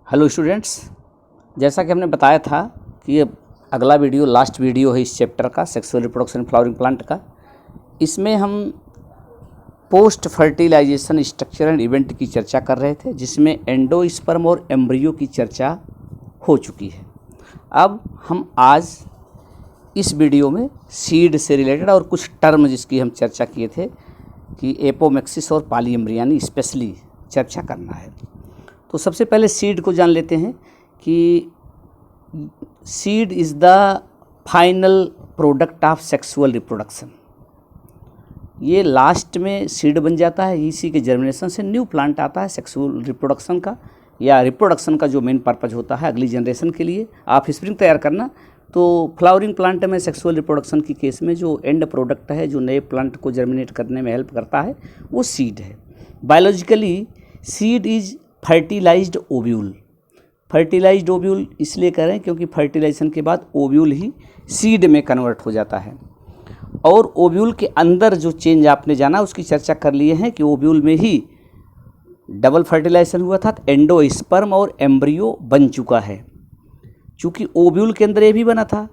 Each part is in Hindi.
हेलो स्टूडेंट्स, जैसा कि हमने बताया था कि ये अगला वीडियो लास्ट वीडियो है इस चैप्टर का, सेक्सुअल रिप्रोडक्शन फ्लावरिंग प्लांट का। इसमें हम post fertilization structure and event की चर्चा कर रहे थे, जिसमें एंडोस्पर्म और एम्ब्रियो की चर्चा हो चुकी है। अब हम आज इस वीडियो में सीड से रिलेटेड और कुछ टर्म जिसकी हम चर्चा किए थे कि एपोमेक्सिस और पॉलीएम्ब्रियनी स्पेशली चर्चा करना है। तो सबसे पहले सीड को जान लेते हैं कि seed is the final product of sexual reproduction. ये लास्ट में सीड बन जाता है, इसी के जर्मिनेशन से न्यू प्लांट आता है सेक्सुअल रिप्रोडक्शन का, या रिप्रोडक्शन का जो मेन पर्पज होता है अगली जनरेशन के लिए आप स्प्रिंग तैयार करना। तो फ्लावरिंग प्लांट में सेक्सुअल रिप्रोडक्शन की केस में जो एंड प्रोडक्ट है, जो नए प्लांट को जर्मिनेट करने में हेल्प करता है, वो सीड है। Biologically seed is fertilized ovule. Fertilized ovule इसलिए कह रहे हैं क्योंकि फर्टिलाइजेशन के बाद ओव्यूल ही सीड में कन्वर्ट हो जाता है। और ओव्यूल के अंदर जो चेंज आपने जाना उसकी चर्चा कर लिए हैं कि ओव्यूल में ही डबल फर्टिलाइजेशन हुआ था, एंडोस्पर्म और एम्ब्रियो बन चुका है। चूँकि ओव्यूल के अंदर ये भी बना था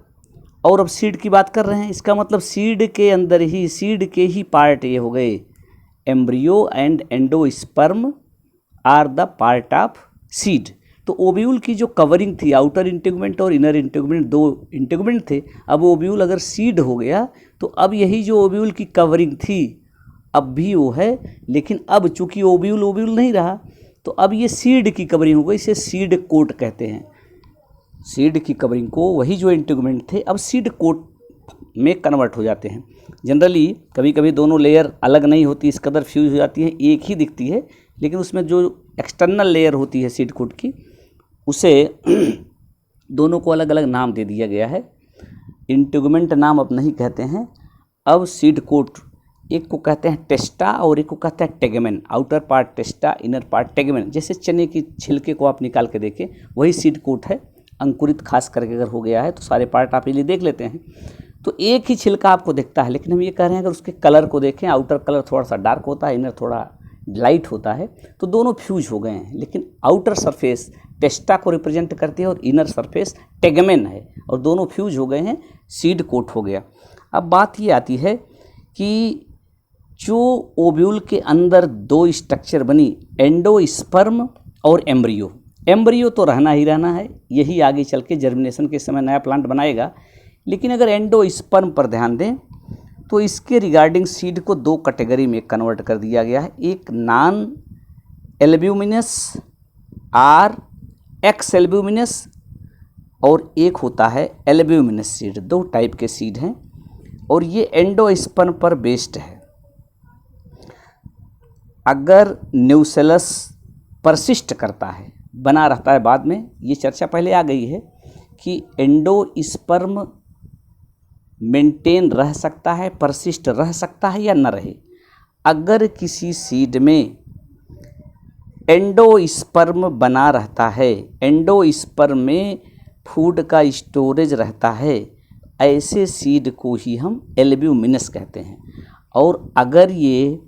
और अब सीड की बात कर रहे हैं, इसका मतलब सीड के अंदर ही, सीड के ही पार्ट ये हो गए। Embryo and endosperm are the part of seed. तो ओव्यूल की जो कवरिंग थी, आउटर इंटेगुमेंट और इनर इंटेगुमेंट, दो इंटेगुमेंट थे। अब ओव्यूल अगर सीड हो गया तो अब यही जो ओव्यूल की कवरिंग थी अब भी वो है, लेकिन अब चूंकि ओव्यूल नहीं रहा तो अब ये सीड की कवरिंग हो गई, इसे सीड कोट कहते हैं। सीड की कवरिंग को वही जो इंटेगुमेंट थे अब सीड कोट में कन्वर्ट हो जाते हैं। जनरली कभी कभी दोनों लेयर अलग नहीं होती, इस कदर फ्यूज हो जाती है, एक ही दिखती है, लेकिन उसमें जो एक्सटर्नल लेयर होती है सीड कोट की, उसे दोनों को अलग अलग नाम दे दिया गया है। इंटेगुमेंट नाम अब नहीं कहते हैं, अब सीड कोट एक को कहते हैं टेस्टा और एक को कहते हैं tegmen. Outer part टेस्टा, inner part tegmen. जैसे चने की छिलके को आप निकाल के देखें, वही सीड कोट है। अंकुरित खास करके अगर हो गया है तो सारे पार्ट आप इसलिए देख लेते हैं, तो एक ही छिलका आपको दिखता है। लेकिन हम ये कह रहे हैं अगर उसके कलर को देखें, आउटर कलर थोड़ा सा डार्क होता है, इनर थोड़ा लाइट होता है, तो दोनों फ्यूज हो गए हैं। लेकिन आउटर सरफेस टेस्टा को रिप्रेजेंट करती है और इनर सरफेस टेगमेन है, और दोनों फ्यूज हो गए हैं, सीड कोट हो गया। अब बात ये आती है कि जो ओव्यूल के अंदर दो स्ट्रक्चर बनी, एंडोस्पर्म और एम्ब्रियो। एम्ब्रियो तो रहना ही रहना है, यही आगे चल के जर्मिनेशन के समय नया प्लांट बनाएगा। लेकिन अगर एंडोस्पर्म पर ध्यान दें तो इसके रिगार्डिंग सीड को दो कैटेगरी में कन्वर्ट कर दिया गया है। एक non albuminous or ex albuminous, और एक होता है एल्ब्यूमिनस सीड। दो टाइप के सीड हैं और ये एंडोस्पर्म पर बेस्ड है। अगर न्यूसेलस परसिस्ट करता है, बना रहता है, बाद में ये चर्चा पहले आ गई है कि एंडोस्पर्म मेंटेन रह सकता है, परसिस्ट रह सकता है या न रहे। अगर किसी सीड में एंडोस्पर्म बना रहता है, एंडोस्पर्म में फूड का स्टोरेज रहता है, ऐसे सीड को ही हम एल्ब्यूमिनस कहते हैं। और अगर ये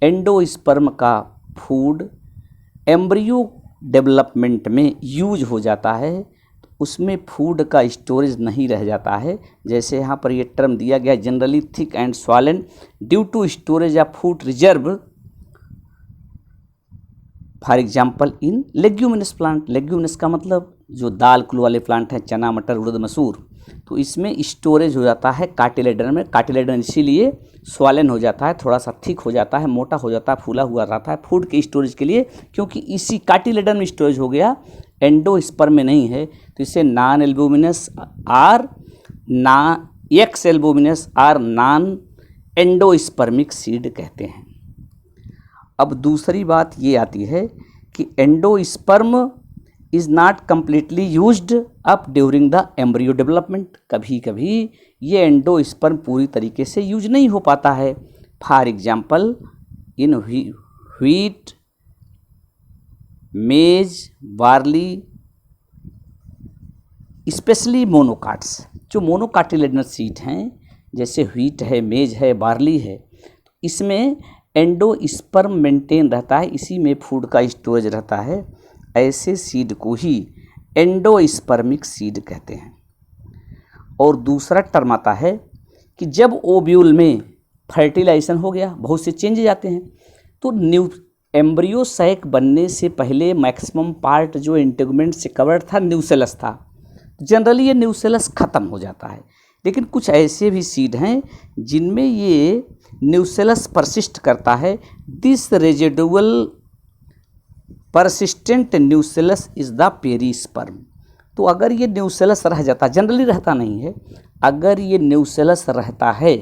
एंडोस्पर्म का फूड एम्ब्रियो डेवलपमेंट में यूज हो जाता है, उसमें फूड का स्टोरेज नहीं रह जाता है। जैसे यहाँ पर ये टर्म दिया गया, generally thick and swollen due to storage of food reserve, for example in leguminous plant. Leguminous का मतलब जो दाल कुल वाले प्लांट हैं, चना, मटर, उड़द, मसूर, तो इसमें स्टोरेज हो जाता है कार्टिलेडन में। कार्टिलेडन इसीलिए स्वॉलन हो जाता है, थोड़ा सा थिक हो जाता है, मोटा हो जाता है, फूला हुआ रहता है फूड के स्टोरेज के लिए, क्योंकि इसी कार्टिलेडन में स्टोरेज हो गया, एंडोस्पर्म में नहीं है। तो इसे non albuminous or ex albuminous or non endospermic seed कहते हैं। अब दूसरी बात ये आती है कि endosperm is not completely used up during the embryo development. कभी कभी ये एंडोस्पर्म पूरी तरीके से यूज नहीं हो पाता है। फॉर एग्जाम्पल इन व्हीट, मेज, बार्ली, स्पेशली मोनोकाट्स। जो मोनोकाटिलेडनस सीड हैं, जैसे व्हीट है, मेज है, बार्ली है, तो इसमें एंडोस्पर्म मेंटेन रहता है, इसी में फूड का स्टोरेज रहता है। ऐसे सीड को ही एंडोस्पर्मिक सीड कहते हैं। और दूसरा टर्म आता है कि जब ओव्यूल में फर्टिलाइजेशन हो गया, बहुत से चेंजेज आते हैं, तो एम्ब्रियो सैक बनने से पहले मैक्सिमम पार्ट जो इंटेगुमेंट से कवर्ड था न्यूसेलस था। जनरली ये न्यूसेलस ख़त्म हो जाता है, लेकिन कुछ ऐसे भी सीड हैं जिनमें ये न्यूसेलस परसिस्ट करता है। This residual persistent nucellus is the perisperm. तो अगर ये न्यूसेलस रह जाता, जनरली रहता नहीं है, अगर ये न्यूसेलस रहता है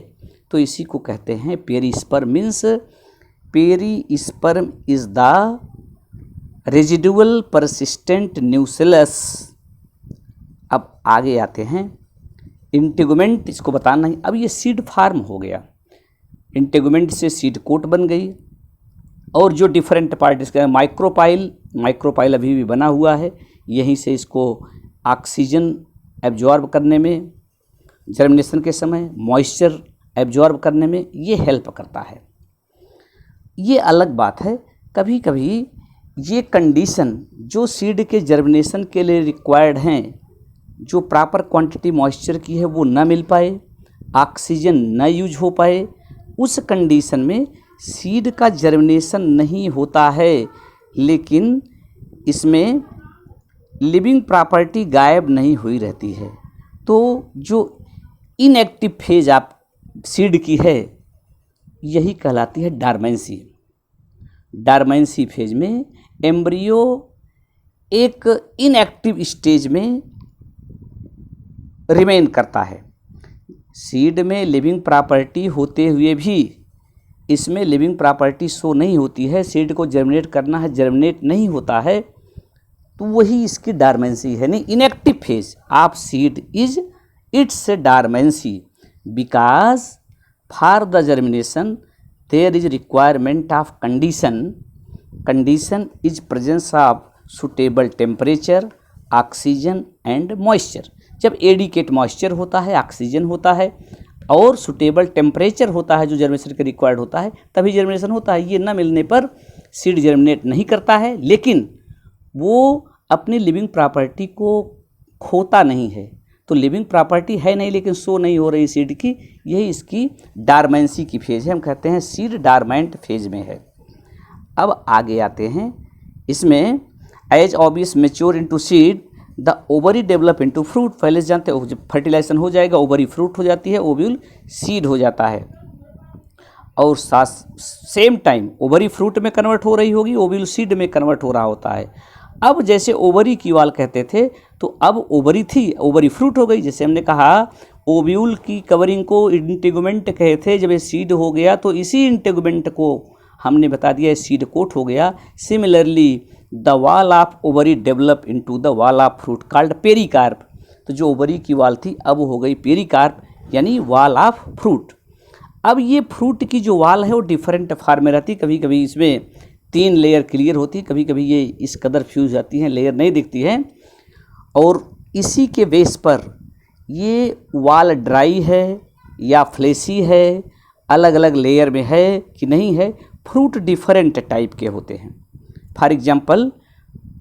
तो इसी को कहते हैं perisperm. Means perisperm is the residual persistent nucellus. अब आगे आते हैं इंटेगुमेंट, इसको बताना ही। अब ये सीड फार्म हो गया, इंटेगुमेंट से सीड कोट बन गई, और जो डिफरेंट पार्ट इसका माइक्रोपाइल अभी भी बना हुआ है, यहीं से इसको ऑक्सीजन एब्जॉर्ब करने में, जर्मिनेशन के समय मॉइस्चर एब्जॉर्ब करने में ये हेल्प करता है। ये अलग बात है, कभी कभी ये कंडीशन जो सीड के जर्मिनेशन के लिए रिक्वायर्ड हैं, जो प्रॉपर क्वांटिटी मॉइस्चर की है वो ना मिल पाए, ऑक्सीजन ना यूज हो पाए, उस कंडीशन में सीड का जर्मिनेशन नहीं होता है, लेकिन इसमें लिविंग प्रॉपर्टी गायब नहीं हुई रहती है। तो जो इनएक्टिव फेज आप सीड की है, यही कहलाती है डॉर्मेंसी। डॉर्मेंसी फेज में एम्ब्रियो एक इनएक्टिव स्टेज में रिमेन करता है। सीड में लिविंग प्रॉपर्टी होते हुए भी इसमें लिविंग प्रॉपर्टी शो नहीं होती है, सीड को जर्मिनेट करना है, जर्मिनेट नहीं होता है, तो वही इसकी डॉर्मेंसी है। नहीं, inactive phase of seed is its dormancy, because for the germination there is requirement of condition is presence of suitable temperature, oxygen and moisture. जब एडिकेट मॉइस्चर होता है, ऑक्सीजन होता है और सुटेबल टेम्परेचर होता है जो जर्मिनेशन के रिक्वायर्ड होता है, तभी जर्मिनेशन होता है। ये न मिलने पर सीड जर्मिनेट नहीं करता है, लेकिन वो अपनी लिविंग प्रॉपर्टी को खोता नहीं है। तो लिविंग प्रॉपर्टी है नहीं, लेकिन शो नहीं हो रही सीड की, यही इसकी डॉर्मेंसी की फेज है। हम कहते हैं सीड डॉर्मेंट फेज में है। अब आगे आते हैं, इसमें as ovules mature into seed the ovary develop into fruit. पहले से जानते हो, जब फर्टिलाइजेशन हो जाएगा ओवरी फ्रूट हो जाती है, ओव्यूल सीड हो जाता है, और सेम टाइम ओवरी फ्रूट में कन्वर्ट हो रही होगी, ओव्यूल सीड में कन्वर्ट हो रहा होता है। अब जैसे ओवरी की वाल कहते थे, तो अब ओवरी थी, ओवरी फ्रूट हो गई। जैसे हमने कहा ओव्यूल की कवरिंग को इंटेगुमेंट कहे थे, जब ये सीड हो गया तो इसी इंटेगुमेंट को हमने बता दिया सीड कोट हो गया। Similarly the wall of ovary develop into the wall of fruit called pericarp. तो जो ओवरी की वाल थी अब हो गई पेरिकार्प, यानी वॉल ऑफ फ्रूट। अब ये फ्रूट की जो वाल है वो डिफरेंट फॉर्म में रहती, कभी कभी इसमें 3 लेयर क्लियर होती, कभी कभी ये इस कदर फ्यूज जाती हैं, लेयर नहीं दिखती है। और इसी के बेस पर ये वाल ड्राई है या फ्लेसी है, अलग अलग लेयर में है कि नहीं है। फ्रूट डिफरेंट टाइप के होते हैं। फॉर एग्जाम्पल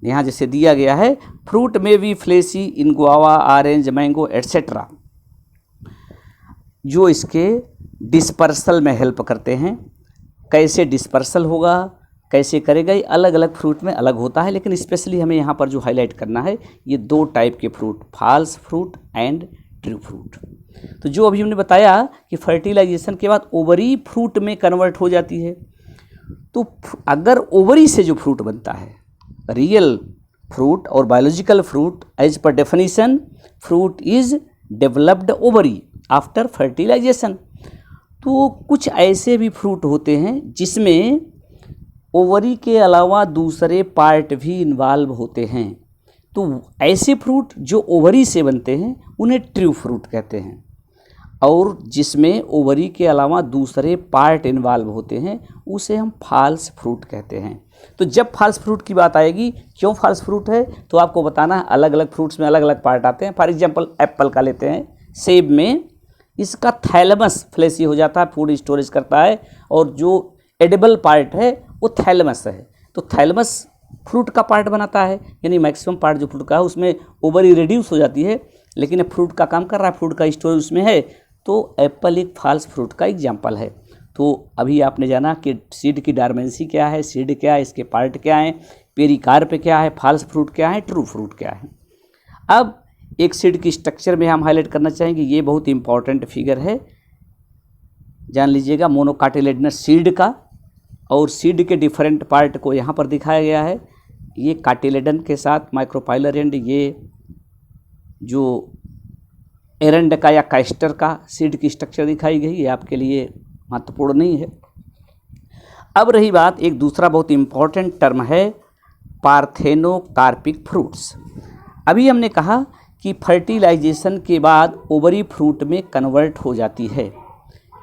यहाँ जैसे दिया गया है, फ्रूट में भी फ्लेसी इन गुआवा, ऑरेंज, मैंगो एट्सेट्रा, जो इसके डिस्पर्सल में हेल्प करते हैं। कैसे डिस्पर्सल होगा, कैसे करेगा, ये अलग अलग फ्रूट में अलग होता है, लेकिन स्पेशली हमें यहाँ पर जो हाईलाइट करना है ये 2 टाइप के fruit, false fruit and true fruit. तो जो अभी हमने बताया कि फर्टिलाइजेशन के बाद ओवरी फ्रूट में कन्वर्ट हो जाती है, तो अगर ओवरी से जो फ्रूट बनता है, रियल फ्रूट और biological fruit, as per definition fruit is developed ovary after fertilization. तो कुछ ऐसे भी फ्रूट होते हैं जिसमें ओवरी के अलावा दूसरे पार्ट भी इन्वॉल्व होते हैं। तो ऐसे फ्रूट जो ओवरी से बनते हैं उन्हें ट्रू फ्रूट कहते हैं, और जिसमें ओवरी के अलावा दूसरे पार्ट इन्वॉल्व होते हैं उसे हम फॉल्स फ्रूट कहते हैं। तो जब फॉल्स फ्रूट की बात आएगी, क्यों फॉल्स फ्रूट है, तो आपको बताना है अलग अलग फ्रूट्स में अलग अलग पार्ट आते हैं। फॉर एग्जांपल एप्पल का लेते हैं, सेब में इसका थैलेमस फ्लेसी हो जाता है, फूड स्टोरेज करता है, और जो एडिबल पार्ट है वो थैलेमस है। तो थैलेमस फ्रूट का पार्ट बनाता है, यानी मैक्सिमम पार्ट जो फ्रूट का है उसमें ओवरी रिड्यूस हो जाती है, लेकिन अब फ्रूट का काम कर रहा है, फ्रूट का स्टोरेज उसमें है। तो एप्पल एक फॉल्स फ्रूट का एग्जाम्पल है। तो अभी आपने जाना कि सीड की डायमेंसी क्या है, सीड क्या है, इसके पार्ट क्या है, पेरिकार्प क्या है, फॉल्स फ्रूट क्या है, ट्रू फ्रूट क्या है। अब एक सीड की स्ट्रक्चर में हम हाईलाइट करना चाहेंगे, ये बहुत इंपॉर्टेंट फिगर है, जान लीजिएगा, मोनोकाटिलेडनस सीड का। और सीड के डिफरेंट पार्ट को यहाँ पर दिखाया गया है। ये कार्टिलेडन के साथ माइक्रोपाइलर एंड ये जो एरंड का या काइस्टर का सीड की स्ट्रक्चर दिखाई गई, ये आपके लिए महत्वपूर्ण नहीं है। अब रही बात, एक दूसरा बहुत इंपॉर्टेंट टर्म है पार्थेनोकार्पिक फ्रूट्स। अभी हमने कहा कि फर्टिलाइजेशन के बाद ओवरी फ्रूट में कन्वर्ट हो जाती है,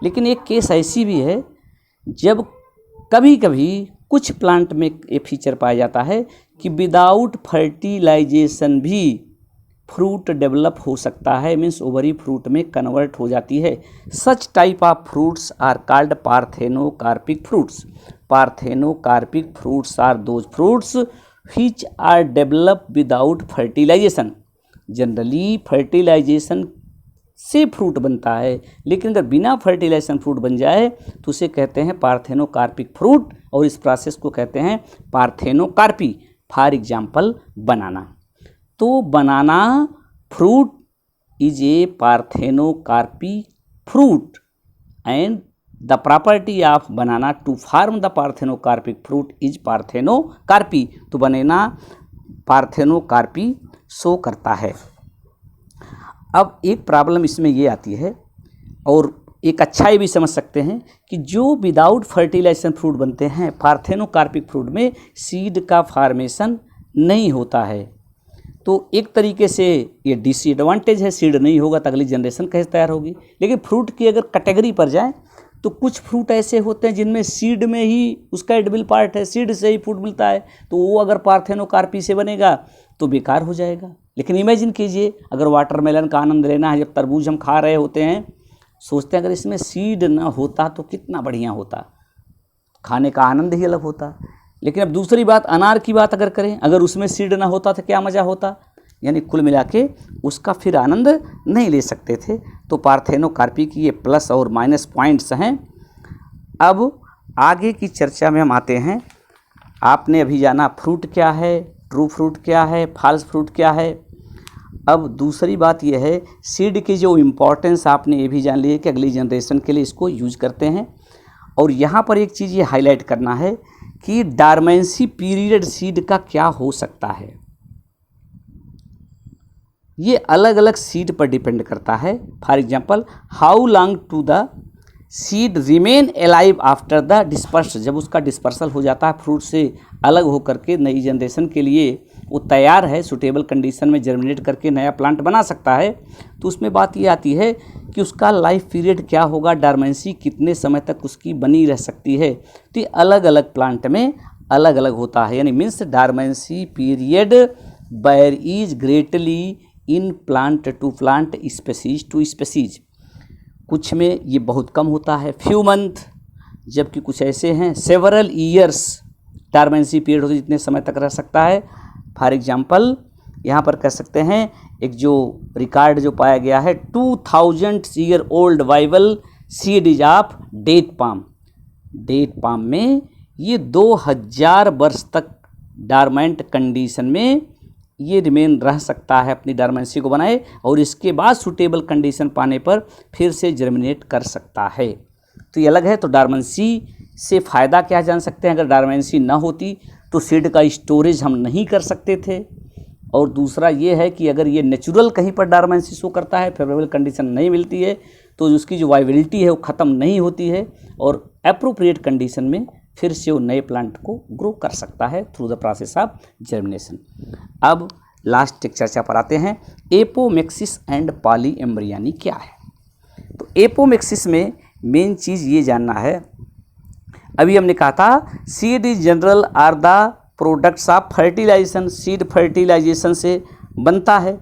लेकिन एक केस ऐसी भी है जब कभी कभी कुछ प्लांट में ये फीचर पाया जाता है कि विदाउट फर्टिलाइजेशन भी फ्रूट डेवलप हो सकता है, मीन्स ओवरी फ्रूट में कन्वर्ट हो जाती है। Such type of fruits are called parthenocarpic fruits. Parthenocarpic fruits are those fruits which are developed without fertilization। Generally fertilization से फ्रूट बनता है, लेकिन अगर बिना फर्टिलाइजेशन फ्रूट बन जाए तो उसे कहते हैं पार्थेनोकार्पिक फ्रूट, और इस प्रोसेस को कहते हैं पार्थेनोकार्पी। For example banana. तो banana fruit is a parthenocarpy fruit and the property of banana to form the parthenocarpic fruit is parthenocarpy. तो बनाना पार्थेनोकार्पी शो करता है। अब एक प्रॉब्लम इसमें ये आती है, और एक अच्छाई भी समझ सकते हैं कि जो विदाउट फर्टिलाइजेशन फ्रूट बनते हैं पार्थेनोकार्पिक फ्रूट में सीड का फॉर्मेशन नहीं होता है। तो एक तरीके से ये डिसएडवांटेज है, सीड नहीं होगा तो अगली जनरेशन कैसे तैयार होगी। लेकिन फ्रूट की अगर कैटेगरी पर जाए तो कुछ फ्रूट ऐसे होते हैं जिनमें सीड में ही उसका एडिबल पार्ट है, सीड से ही फ्रूट मिलता है, तो वो अगर पार्थेनोकार्पी से बनेगा तो बेकार हो जाएगा। लेकिन इमेजिन कीजिए, अगर वाटरमेलन का आनंद लेना है, जब तरबूज हम खा रहे होते हैं, सोचते हैं अगर इसमें सीड ना होता तो कितना बढ़िया होता, खाने का आनंद ही अलग होता। लेकिन अब दूसरी बात, अनार की बात अगर करें, अगर उसमें सीड ना होता तो क्या मज़ा होता, यानी कुल मिला के उसका फिर आनंद नहीं ले सकते थे। तो पार्थेनोकार्पी की ये प्लस और माइनस पॉइंट्स हैं। अब आगे की चर्चा में हम आते हैं। आपने अभी जाना फ्रूट क्या है, ट्रू फ्रूट क्या है, फॉल्स फ्रूट क्या है। अब दूसरी बात यह है, सीड की जो इम्पोर्टेंस आपने ये भी जान ली है कि अगली जनरेशन के लिए इसको यूज करते हैं। और यहाँ पर एक चीज़ ये हाईलाइट करना है कि डॉर्मेंसी पीरियड सीड का क्या हो सकता है। ये अलग अलग सीड पर डिपेंड करता है। For example, how long to the seed remain alive after the disperse. जब उसका डिस्पर्सल हो जाता है, फ्रूट से अलग होकर के नई जनरेशन के लिए वो तैयार है, सुटेबल कंडीशन में जर्मिनेट करके नया प्लांट बना सकता है, तो उसमें बात ये आती है कि उसका लाइफ पीरियड क्या होगा, डॉर्मेंसी कितने समय तक उसकी बनी रह सकती है। तो ये अलग अलग प्लांट में अलग अलग होता है, यानी means dormancy period where is greatly in plant to plant, species to species. कुछ में ये बहुत कम होता है, फ्यू मंथ, जबकि कुछ ऐसे हैं सेवरल ईयर्स डॉर्मेंसी पीरियड होती है, जितने समय तक रह सकता है। फॉर एग्जांपल यहाँ पर कह सकते हैं, एक जो रिकॉर्ड जो पाया गया है, 2000 year old viable seed is of date palm. Date palm में ये 2000 वर्ष तक डॉर्मेंट कंडीशन में ये रिमेन रह सकता है, अपनी डॉर्मेंसी को बनाए, और इसके बाद सूटेबल कंडीशन पाने पर फिर से जर्मिनेट कर सकता है। तो ये अलग है। तो डॉर्मेंसी से फ़ायदा क्या जान सकते हैं, अगर डॉर्मेंसी ना होती तो सीड का स्टोरेज हम नहीं कर सकते थे। और दूसरा ये है कि अगर ये नेचुरल कहीं पर डॉर्मेंसी शो करता है, फेवरेबल कंडीशन नहीं मिलती है, तो उसकी जो वाइबिलिटी है वो ख़त्म नहीं होती है, और एप्रोप्रिएट कंडीशन में फिर से वो नए प्लांट को ग्रो कर सकता है through the process of germination. अब लास्ट एक चर्चा पर आते हैं, एपोमेक्सिस एंड पॉली एम्ब्रियानी क्या है। तो एपोमेक्सिस में मेन चीज़ ये जानना है, अभी हमने कहा था seed is general are the products of fertilization, seed fertilization से बनता है।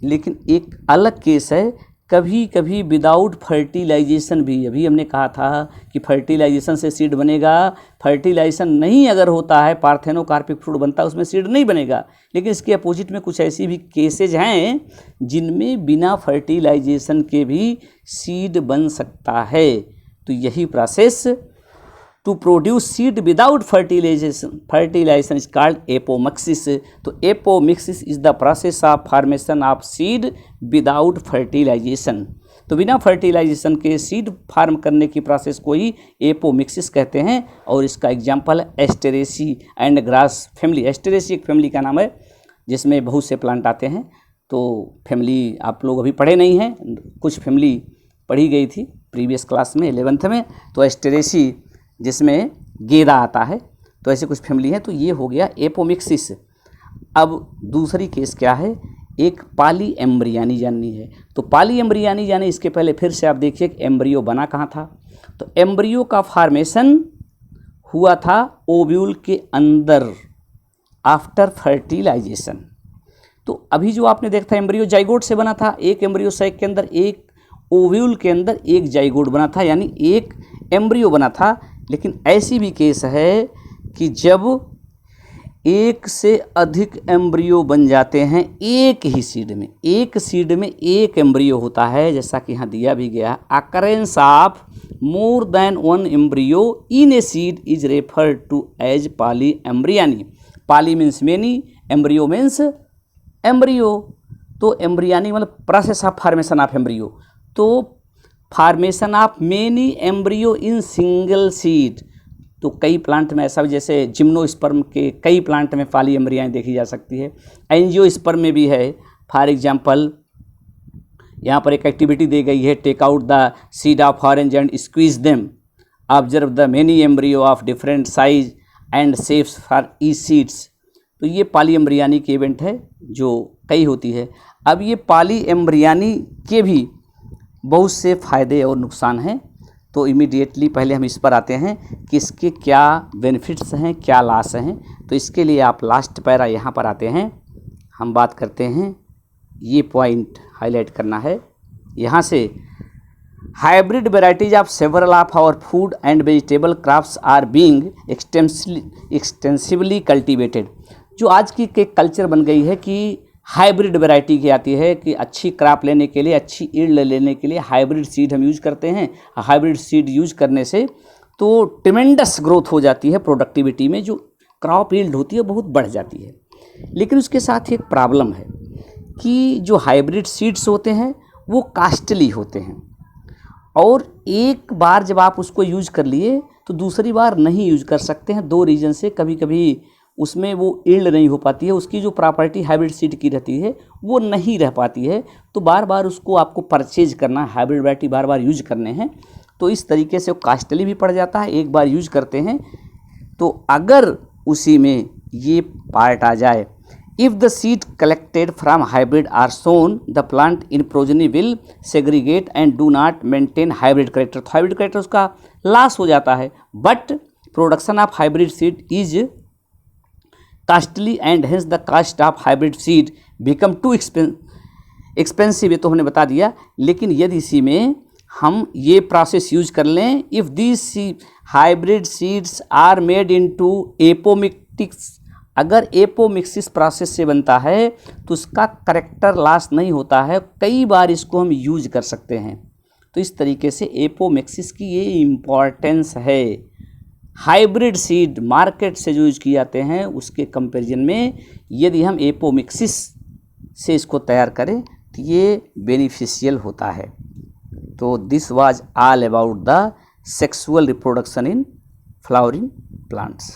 लेकिन एक अलग केस है, कभी कभी विदाउट फर्टिलाइजेशन भी, अभी हमने कहा था कि फर्टिलाइजेशन से सीड बनेगा, फर्टिलाइजेशन नहीं अगर होता है पार्थेनोकार्पिक फ्रूट बनता है, उसमें सीड नहीं बनेगा। लेकिन इसके अपोजिट में कुछ ऐसी भी केसेज हैं जिनमें बिना फर्टिलाइजेशन के भी सीड बन सकता है। तो यही process to produce seed without fertilization is called apomixis. तो apomixis is the process of formation of seed without fertilization. तो बिना फर्टिलाइजेशन के सीड फार्म करने की प्रोसेस को ही एपोमिक्सिस कहते हैं। और इसका एग्जांपल है Asteraceae and grass family. Asteraceae एक फैमिली का नाम है जिसमें बहुत से प्लांट आते हैं। तो फैमिली आप लोग अभी पढ़े नहीं हैं, कुछ फैमिली पढ़ी गई थी प्रीवियस क्लास में 11th में। तो एस्टेरेसी जिसमें गेंदा आता है, तो ऐसे कुछ फैमिली है। तो ये हो गया एपोमिक्सिस। अब दूसरी केस क्या है, एक पॉली एम्ब्रियानी जाननी है। तो पॉली एम्ब्रियानी जाने इसके पहले फिर से आप देखिए कि एम्ब्रियो बना कहाँ था। तो एम्ब्रियो का फॉर्मेशन हुआ था ओव्यूल के अंदर आफ्टर फर्टिलाइजेशन। तो अभी जो आपने देखा एम्ब्रियो जाइगोट से बना था, एक एम्ब्रियो सैक के अंदर, एक ओव्यूल के अंदर एक जाइगोट बना था, यानी एक एम्ब्रियो बना था। लेकिन ऐसी भी केस है कि जब एक से अधिक एम्ब्रियो बन जाते हैं एक ही सीड में, एक सीड में एक एम्ब्रियो होता है, जैसा कि यहाँ दिया भी गया, occurrence of more than one embryo in a seed is referred to as polyembryony. Poly means many, embryo means embryo. तो एम्ब्रियानी मतलब process of formation of embryo. तो formation of many embryo in single seed. तो कई प्लांट में ऐसा, जैसे जिम्नोस्पर्म के कई प्लांट में पॉली एम्ब्रियानी देखी जा सकती है। एंजियोस्पर्म में भी है। फॉर एग्जांपल यहाँ पर एक एक्टिविटी दी गई है, take out the seed of orange and squeeze them, observe the many embryo of different size and shapes for each seeds. तो ये पॉली एम्ब्रियानी की इवेंट है जो कई होती है। अब ये पॉली एम्ब्रियानी के भी बहुत से फ़ायदे और नुकसान हैं। तो इमीडिएटली पहले हम इस पर आते हैं कि इसके क्या बेनिफिट्स हैं, क्या लॉस हैं। तो इसके लिए आप लास्ट पैरा यहाँ पर आते हैं, हम बात करते हैं, ये पॉइंट हाईलाइट करना है यहाँ से। Hybrid varieties of several of our food and vegetable crops are being extensively cultivated. जो आज की कल्चर बन गई है कि हाइब्रिड वैरायटी की आती है कि अच्छी क्रॉप लेने के लिए, अच्छी ईल्ड लेने के लिए हाइब्रिड सीड हम यूज़ करते हैं। हाइब्रिड सीड यूज़ करने से तो ट्रिमेंडस ग्रोथ हो जाती है, प्रोडक्टिविटी में जो क्रॉप ईल्ड होती है बहुत बढ़ जाती है। लेकिन उसके साथ एक प्रॉब्लम है कि जो हाइब्रिड सीड्स होते हैं वो कास्टली होते हैं, और एक बार जब आप उसको यूज़ कर लिए तो दूसरी बार नहीं यूज़ कर सकते हैं। दो रीज़न से कभी कभी उसमें वो ईल्ड नहीं हो पाती है, उसकी जो प्रॉपर्टी हाइब्रिड सीड की रहती है वो नहीं रह पाती है। तो बार बार उसको आपको परचेज करना, हाइब्रिड वैरायटी बार बार यूज करने हैं। तो इस तरीके से वो कास्टली भी पड़ जाता है, एक बार यूज करते हैं। तो अगर उसी में ये पार्ट आ जाए, if the seed collected from hybrid are sown the plant in progeny will segregate and do not maintain hybrid character. तो हाइब्रिड करेक्टर उसका लॉस हो जाता है। But production of hybrid seed is costly and hence the cost of hybrid seed become too expensive. ये तो हमने बता दिया। लेकिन यदि इसी में हम ये प्रोसेस यूज कर लें, if this hybrid seeds are made into apomictics, अगर एपोमिक्सिस प्रोसेस से बनता है तो उसका करेक्टर लॉस नहीं होता है, कई बार इसको हम यूज कर सकते हैं। तो इस तरीके से एपोमिक्सिस की ये इम्पॉर्टेंस है। हाइब्रिड सीड मार्केट से जो यूज किए जाते हैं उसके कंपैरिजन में यदि हम एपोमिक्सिस से इसको तैयार करें तो ये बेनिफिशियल होता है। तो this was all about the sexual reproduction in flowering plants.